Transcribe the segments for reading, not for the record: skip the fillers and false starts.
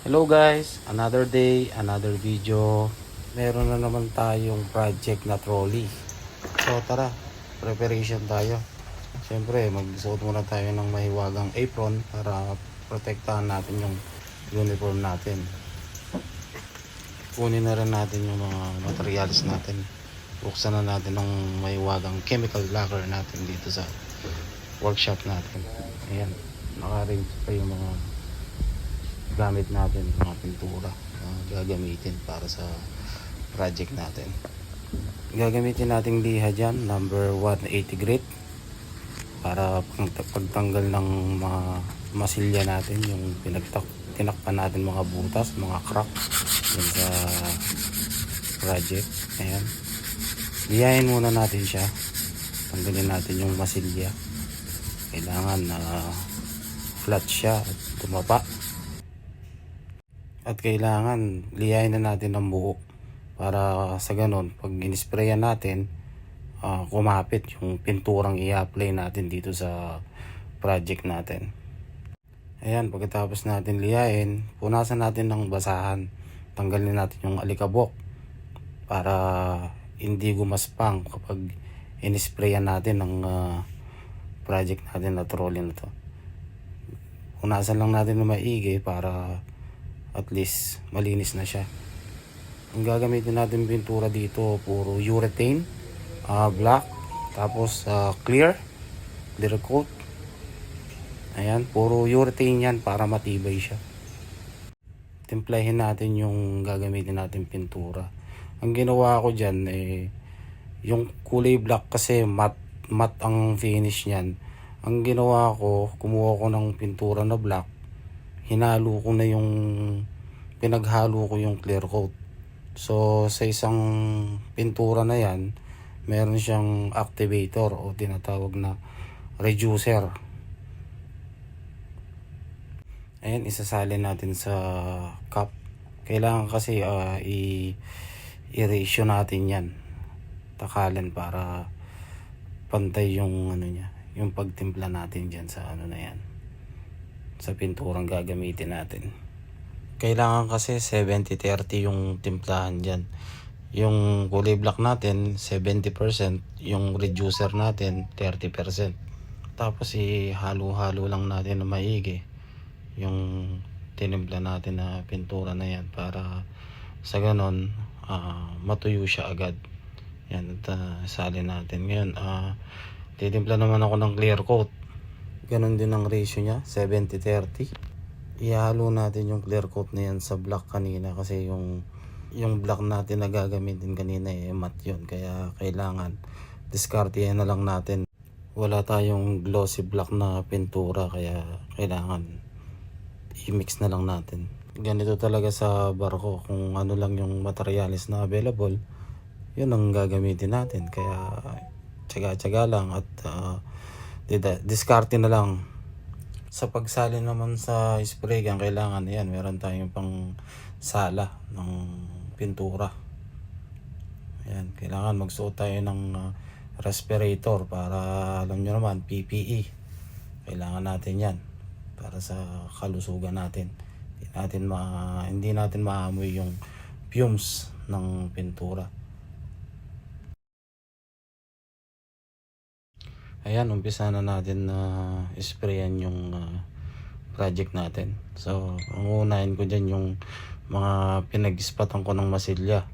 Hello guys, another day, another video. Meron na naman tayong project na trolley. So tara, preparation tayo. Siyempre, magsuot muna tayo ng mahiwagang apron para protektahan natin yung uniform natin. Kunin na rin natin yung mga materials natin. Buksan na natin ng mahiwagang chemical locker natin dito sa workshop natin. Ayan, naka-arrange pa yung mga gamit natin, mga pintura na gagamitin para sa project natin. Gagamitin nating liha dyan, number 180 grit, para pagtanggal ng mga masilya natin, yung tinakpan natin mga butas, mga crack dun sa project. Ayan, lihain muna natin siya, tanggalin natin yung masilya. Kailangan na flat siya at tumapa. At kailangan liyain na natin ng buo para sa ganon pag in-sprayan natin, kumapit yung pinturang i-apply natin dito sa project natin. Ayan, pagkatapos natin liyain, punasan natin ng basahan. Tanggalin natin yung alikabok para hindi gumaspang kapag in-sprayan natin ng project natin na trolley na to. Punasan lang natin na maigi para at least malinis na siya. Ang gagamitin natin pintura dito puro urethane, black, tapos clear coat. Ayan, puro urethane yan para matibay siya. Timplahin natin yung gagamitin natin pintura. Ang ginawa ko dyan yung kulay black kasi matte ang finish niyan. Ang ginawa ko, kumuha ko ng pintura na black, hinalo ko na pinaghalo ko yung clear coat. So sa isang pintura na yan, meron siyang activator o tinatawag na reducer. Ayan, isasalin natin sa cup. Kailangan kasi i-ratio natin yan, takalan, para pantay yung niya, yung pagtimpla natin dyan sa na yan, sa pinturang gagamitin natin. Kailangan kasi 70-30 yung timplahan dyan. Yung kulay black natin 70%, yung reducer natin 30%. Tapos ihalo-halo lang natin na maigi yung tinimpla natin na pintura na yan para sa ganon matuyo siya agad. Yan, at salin natin. Ngayon titimpla naman ako ng clear coat. Ganon din ang ratio niya, 70-30. Ihalo natin yung clear coat na yan sa black kanina kasi yung black natin na gagamitin kanina matte yun. Kaya kailangan diskartehan na lang natin. Wala tayong glossy black na pintura kaya kailangan i-mix na lang natin. Ganito talaga sa barko, kung ano lang yung materials na available, yun ang gagamitin natin. Kaya tsaga-tsaga lang at diskarte na lang. Sa pagsali naman sa spray gun, kailangan yan, meron tayong pang sala ng pintura. Ayan, kailangan magsuot tayo ng respirator para, alam nyo naman, PPE. Kailangan natin yan para sa kalusugan natin. Hindi natin maamoy yung fumes ng pintura. Ayan, umpisa na natin na sprayan yung project natin. So, ang unahin ko dyan yung mga pinag-ispatan ko ng masilya.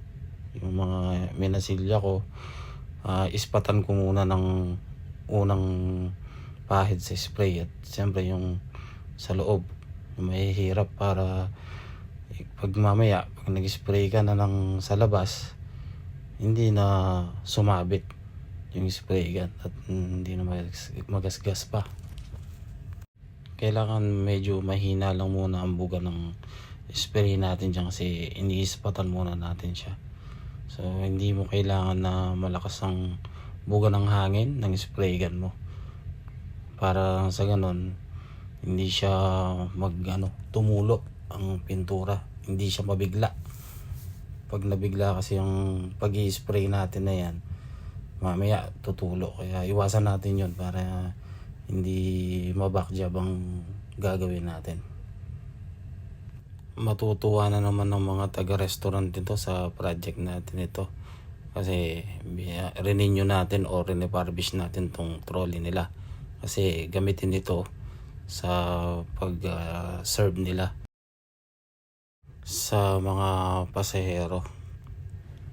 Yung mga minasilya ko, ispatan ko muna ng unang pahid sa spray. At siyempre yung sa loob, yung mahihirap para pag mamaya, pag nag-spray ka na ng sa labas, hindi na sumabit yung spray gun at hindi na magasgas pa. Kailangan medyo mahina lang muna ang buga ng spray natin dyan kasi iniispatan muna natin siya. So hindi mo kailangan na malakas ang buga ng hangin ng spray gun mo para sa ganon hindi siya tumulo ang pintura, hindi siya mabigla. Pag nabigla kasi yung pag-i-spray natin na yan, mamaya tutulo. Kaya iwasan natin yun para hindi mabackjab ang gagawin natin. matutuwa na naman ng mga taga-restaurant dito sa project natin ito. Kasi renew natin o refurbish natin tong trolley nila. Kasi gamitin ito sa pag-serve nila sa mga pasahero.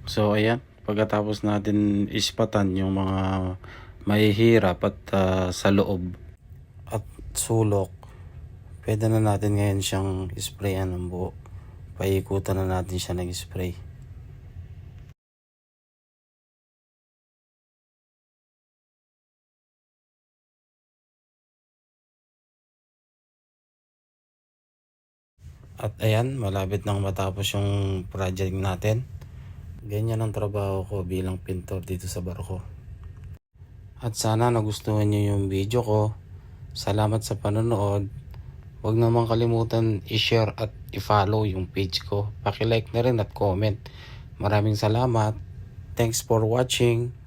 So ayan, pagkatapos natin ispatan yung mga mahihirap at sa loob at sulok, pwede na natin ngayon siyang sprayan ng buo. Paikutan na natin siya ng spray. At ayan, malapit nang matapos yung project natin. Ganyan ang trabaho ko bilang pintor dito sa barko. At sana nagustuhan niyo yung video ko. Salamat sa panonood. Huwag naman kalimutan i-share at i-follow yung page ko. Paki-like na rin at comment. Maraming salamat. Thanks for watching.